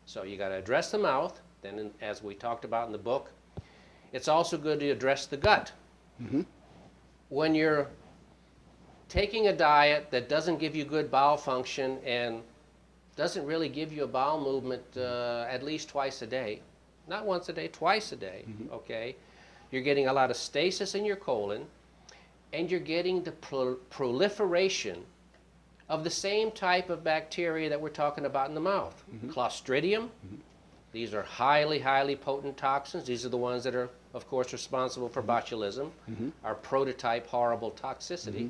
So you got to address the mouth. Then, as we talked about in the book, it's also good to address the gut. Mm-hmm. When you're taking a diet that doesn't give you good bowel function and doesn't really give you a bowel movement at least twice a day, not once a day, twice a day, Mm-hmm. okay? You're getting a lot of stasis in your colon, and you're getting the proliferation of the same type of bacteria that we're talking about in the mouth. Mm-hmm. Clostridium, Mm-hmm. these are highly, highly potent toxins. These are the ones that are, of course, responsible for botulism, Mm-hmm. our prototype horrible toxicity. Mm-hmm.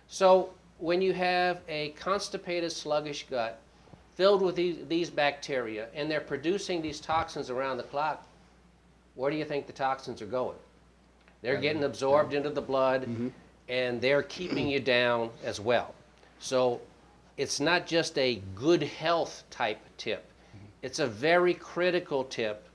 So when you have a constipated, sluggish gut filled with these bacteria, and they're producing these toxins around the clock, where do you think the toxins are going? They're getting absorbed into the blood, Mm-hmm. and they're keeping you down as well. So it's not just a good health type tip. It's a very critical tip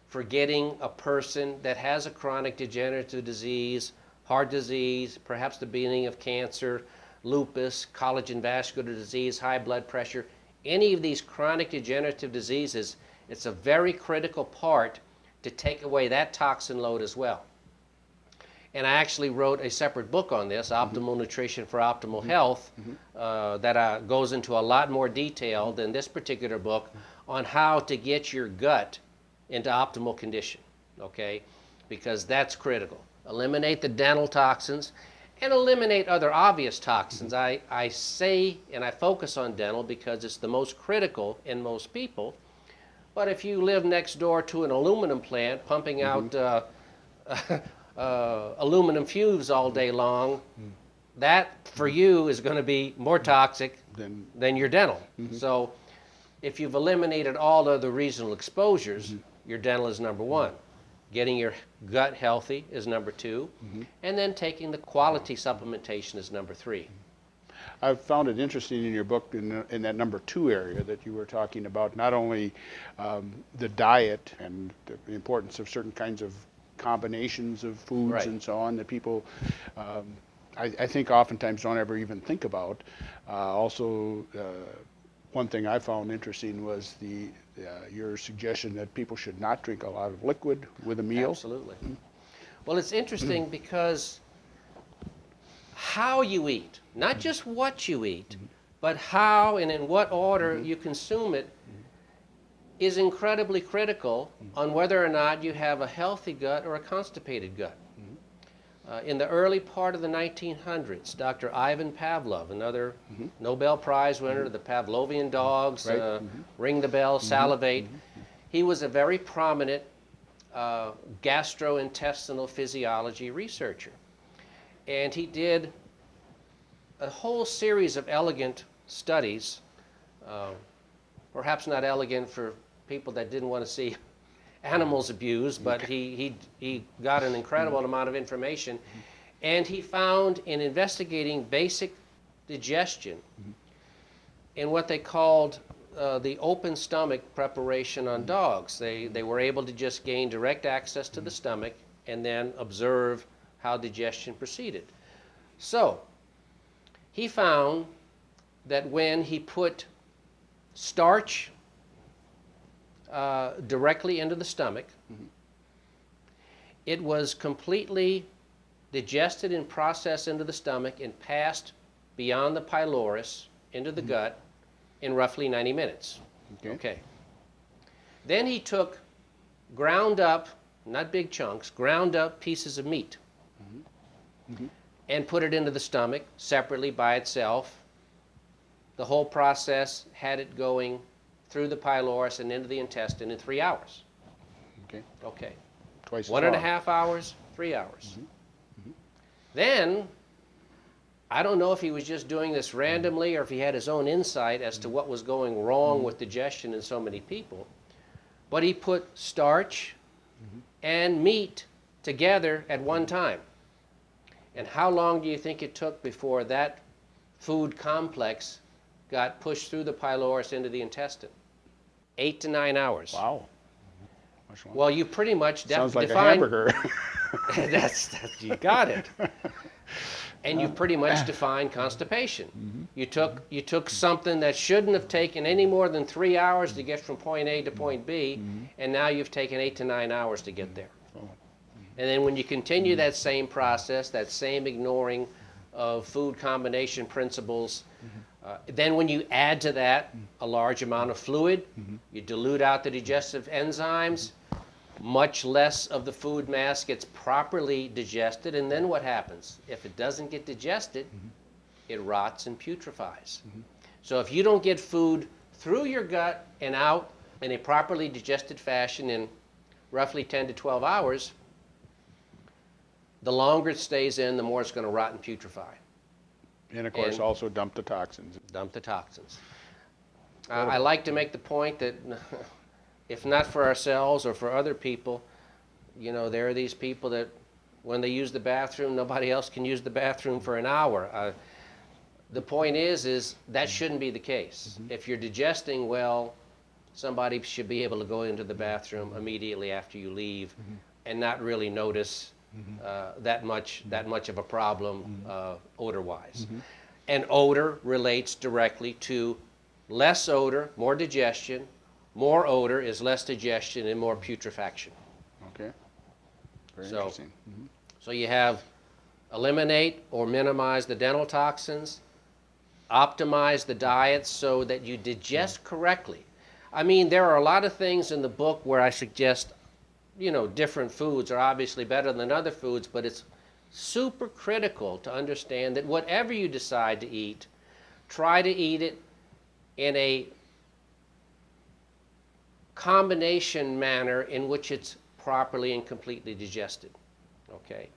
for getting a person that has a chronic degenerative disease, heart disease, perhaps the beginning of cancer, lupus, collagen vascular disease, high blood pressure, any of these chronic degenerative diseases. It's a very critical part to take away that toxin load as well. And I actually wrote a separate book on this, Optimal Nutrition for Optimal Health, that goes into a lot more detail than this particular book on how to get your gut into optimal condition, okay? Because that's critical. Eliminate the dental toxins and eliminate other obvious toxins. I say and I focus on dental because it's the most critical in most people. But if you live next door to an aluminum plant pumping out aluminum fumes all day long, that for you is going to be more toxic than your dental. So if you've eliminated all other regional exposures, your dental is number one. Getting your gut healthy is number two, and then taking the quality supplementation is number three. I've found it interesting in your book in that number two area that you were talking about, not only the diet and the importance of certain kinds of combinations of foods Right. and so on that people, I think oftentimes don't ever even think about. Also, one thing I found interesting was your suggestion that people should not drink a lot of liquid with a meal. Absolutely. Well, it's interesting because how you eat, not just what you eat, but how and in what order you consume it is incredibly critical on whether or not you have a healthy gut or a constipated gut. In the early part of the 1900s, Dr. Ivan Pavlov, another Nobel Prize winner, the Pavlovian dogs, Right. ring the bell, salivate, he was a very prominent gastrointestinal physiology researcher. And he did a whole series of elegant studies, perhaps not elegant for people that didn't want to see animals abused, but he got an incredible amount of information. And he found in investigating basic digestion in what they called the open stomach preparation on dogs. They were able to just gain direct access to the stomach and then observe how digestion proceeded. So he found that when he put starch directly into the stomach, it was completely digested and processed into the stomach and passed beyond the pylorus into the gut in roughly 90 minutes. Okay. Then he took ground up, not big chunks, ground up pieces of meat and put it into the stomach separately by itself. The whole process had it going through the pylorus and into the intestine in 3 hours. Okay. Twice as 1.5 hours, 3 hours. Then, I don't know if he was just doing this randomly or if he had his own insight as to what was going wrong with digestion in so many people, but he put starch and meat together at one time. And how long do you think it took before that food complex got pushed through the pylorus into the intestine? 8 to 9 hours. Wow. Well, you pretty much Sounds like define, a hamburger. that's you got it. And you pretty much define constipation. You took something that shouldn't have taken any more than 3 hours to get from point A to point B, and now you've taken 8 to 9 hours to get there. And then when you continue that same process, that same ignoring of food combination principles, then when you add to that a large amount of fluid, you dilute out the digestive enzymes, much less of the food mass gets properly digested, and then what happens? If it doesn't get digested, it rots and putrefies. So if you don't get food through your gut and out in a properly digested fashion in roughly 10 to 12 hours, the longer it stays in, the more it's going to rot and putrefy. And of course, also dump the toxins. Dump the toxins. I like to make the point that if not for ourselves or for other people, you know, there are these people that when they use the bathroom, nobody else can use the bathroom for an hour. The point is that shouldn't be the case. If you're digesting well, somebody should be able to go into the bathroom immediately after you leave and not really notice that much of a problem odor-wise. And odor relates directly to less odor, more digestion. More odor is less digestion and more putrefaction. Okay. Very interesting. So you have eliminate or minimize the dental toxins, optimize the diet so that you digest correctly. I mean, there are a lot of things in the book where I suggest, you know, different foods are obviously better than other foods, but it's super critical to understand that whatever you decide to eat, try to eat it in a combination manner in which it's properly and completely digested. Okay?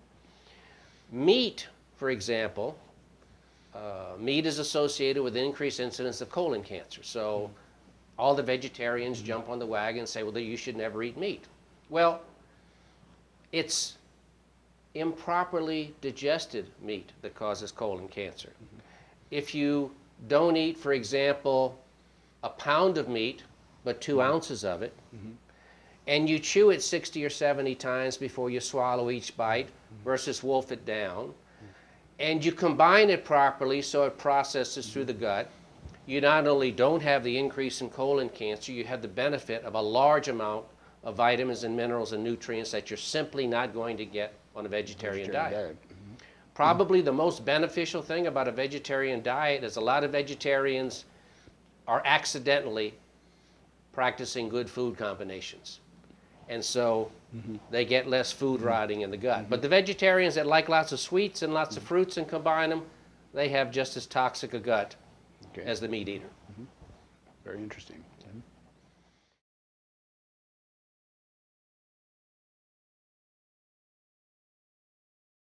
Meat, for example, meat is associated with increased incidence of colon cancer. So all the vegetarians jump on the wagon and say, well, you should never eat meat. Well, it's improperly digested meat that causes colon cancer. If you don't eat, for example, a pound of meat, but 2 ounces of it, and you chew it 60 or 70 times before you swallow each bite versus wolf it down, and you combine it properly so it processes through the gut, you not only don't have the increase in colon cancer, you have the benefit of a large amount of vitamins and minerals and nutrients that you're simply not going to get on a vegetarian diet. Probably the most beneficial thing about a vegetarian diet is a lot of vegetarians are accidentally practicing good food combinations. And so they get less food rotting in the gut. But the vegetarians that like lots of sweets and lots of fruits and combine them, they have just as toxic a gut as the meat eater. Very interesting.